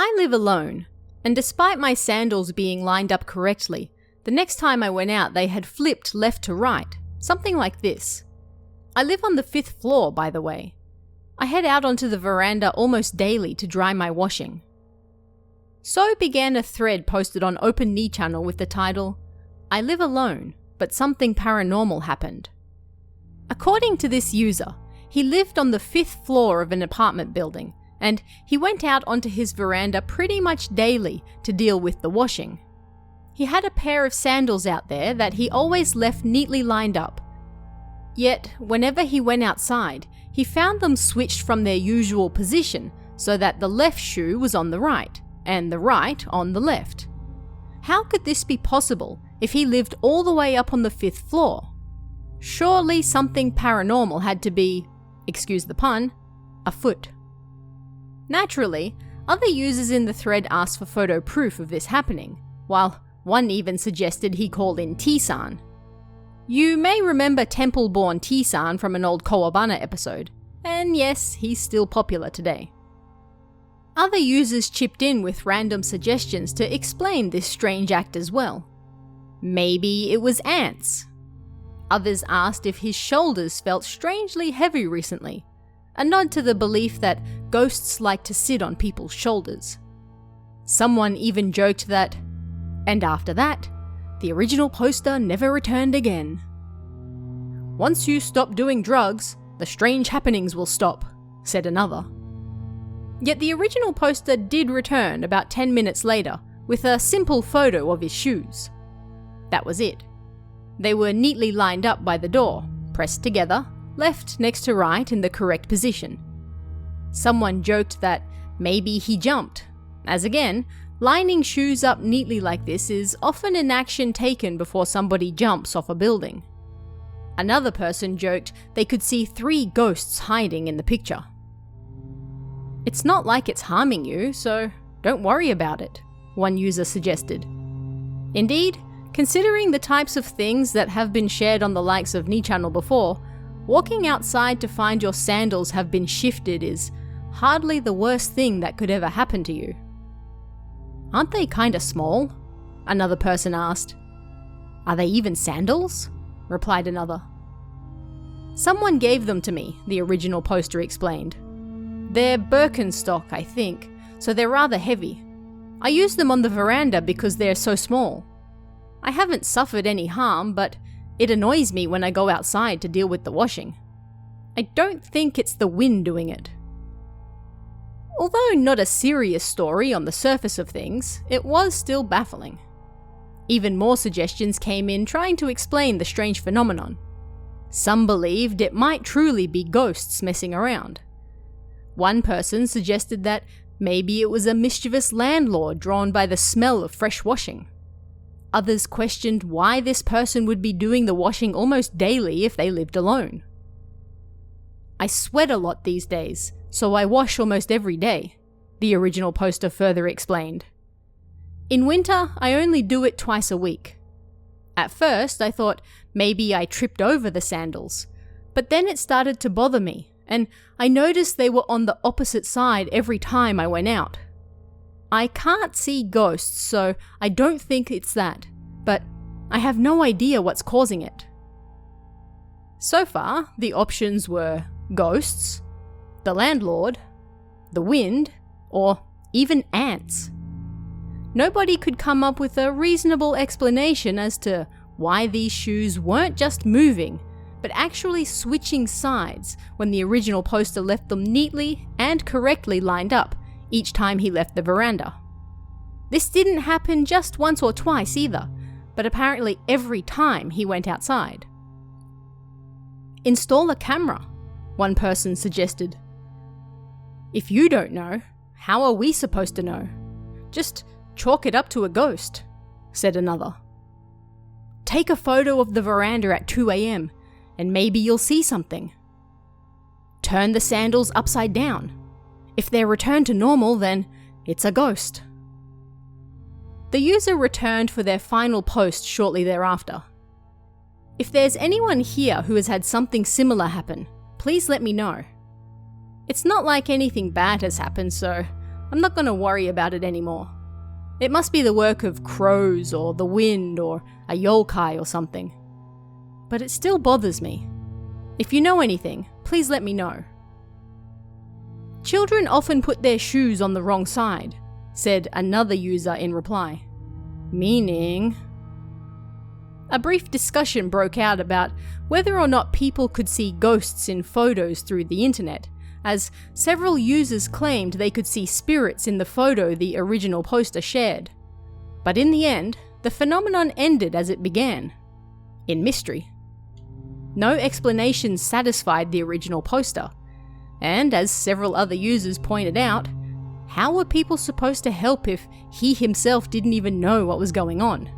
I live alone, and despite my sandals being lined up correctly, the next time I went out they had flipped left to right, something like this. I live on the 5th floor, by the way. I head out onto the veranda almost daily to dry my washing. So began a thread posted on Open Knee Channel with the title, I live alone, but something paranormal happened. According to this user, he lived on the 5th floor of an apartment building, and he went out onto his veranda pretty much daily to deal with the washing. He had a pair of sandals out there that he always left neatly lined up. Yet, whenever he went outside, he found them switched from their usual position so that the left shoe was on the right, and the right on the left. How could this be possible if he lived all the way up on the 5th floor? Surely something paranormal had to be, excuse the pun, afoot. Naturally, other users in the thread asked for photo proof of this happening, while one even suggested he call in T-san. You may remember temple-born T-san from an old Kawabana episode, and yes, he's still popular today. Other users chipped in with random suggestions to explain this strange act as well. Maybe it was ants. Others asked if his shoulders felt strangely heavy recently, a nod to the belief that ghosts like to sit on people's shoulders. Someone even joked that, and after that, the original poster never returned again. Once you stop doing drugs, the strange happenings will stop, said another. Yet the original poster did return about 10 minutes later with a simple photo of his shoes. That was it. They were neatly lined up by the door, pressed together, left next to right in the correct position. Someone joked that maybe he jumped, as again, lining shoes up neatly like this is often an action taken before somebody jumps off a building. Another person joked they could see 3 ghosts hiding in the picture. It's not like it's harming you, so don't worry about it, one user suggested. Indeed, considering the types of things that have been shared on the likes of Knee Channel before, walking outside to find your sandals have been shifted is hardly the worst thing that could ever happen to you. Aren't they kinda small? Another person asked. Are they even sandals? Replied another. Someone gave them to me, the original poster explained. They're Birkenstock, I think, so they're rather heavy. I use them on the veranda because they're so small. I haven't suffered any harm, but it annoys me when I go outside to deal with the washing. I don't think it's the wind doing it. Although not a serious story on the surface of things, it was still baffling. Even more suggestions came in trying to explain the strange phenomenon. Some believed it might truly be ghosts messing around. One person suggested that maybe it was a mischievous landlord drawn by the smell of fresh washing. Others questioned why this person would be doing the washing almost daily if they lived alone. I sweat a lot these days, so I wash almost every day, the original poster further explained. In winter, I only do it twice a week. At first, I thought maybe I tripped over the sandals, but then it started to bother me, and I noticed they were on the opposite side every time I went out. I can't see ghosts, so I don't think it's that, but I have no idea what's causing it. So far, the options were ghosts, the landlord, the wind, or even ants. Nobody could come up with a reasonable explanation as to why these shoes weren't just moving, but actually switching sides when the original poster left them neatly and correctly lined up each time he left the veranda. This didn't happen just once or twice either, but apparently every time he went outside. Install a camera, one person suggested. If you don't know, how are we supposed to know? Just chalk it up to a ghost, said another. Take a photo of the veranda at 2 a.m. and maybe you'll see something. Turn the sandals upside down. If they're returned to normal, then it's a ghost. The user returned for their final post shortly thereafter. If there's anyone here who has had something similar happen, please let me know. It's not like anything bad has happened, so I'm not going to worry about it anymore. It must be the work of crows or the wind or a yokai or something. But it still bothers me. If you know anything, please let me know. Children often put their shoes on the wrong side, said another user in reply. Meaning... A brief discussion broke out about whether or not people could see ghosts in photos through the internet, as several users claimed they could see spirits in the photo the original poster shared. But in the end, the phenomenon ended as it began, in mystery. No explanation satisfied the original poster, and as several other users pointed out, how were people supposed to help if he himself didn't even know what was going on?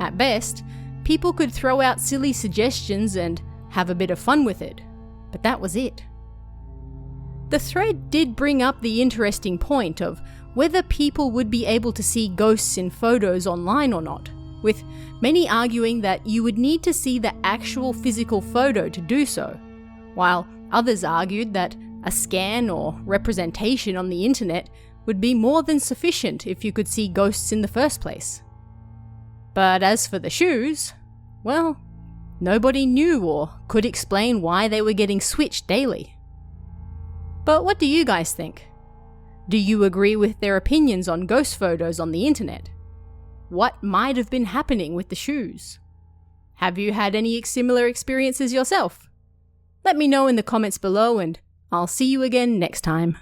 At best, people could throw out silly suggestions and have a bit of fun with it, but that was it. The thread did bring up the interesting point of whether people would be able to see ghosts in photos online or not, with many arguing that you would need to see the actual physical photo to do so, while others argued that a scan or representation on the internet would be more than sufficient if you could see ghosts in the first place. But as for the shoes, well, nobody knew or could explain why they were getting switched daily. But what do you guys think? Do you agree with their opinions on ghost photos on the internet? What might have been happening with the shoes? Have you had any similar experiences yourself? Let me know in the comments below, and I'll see you again next time.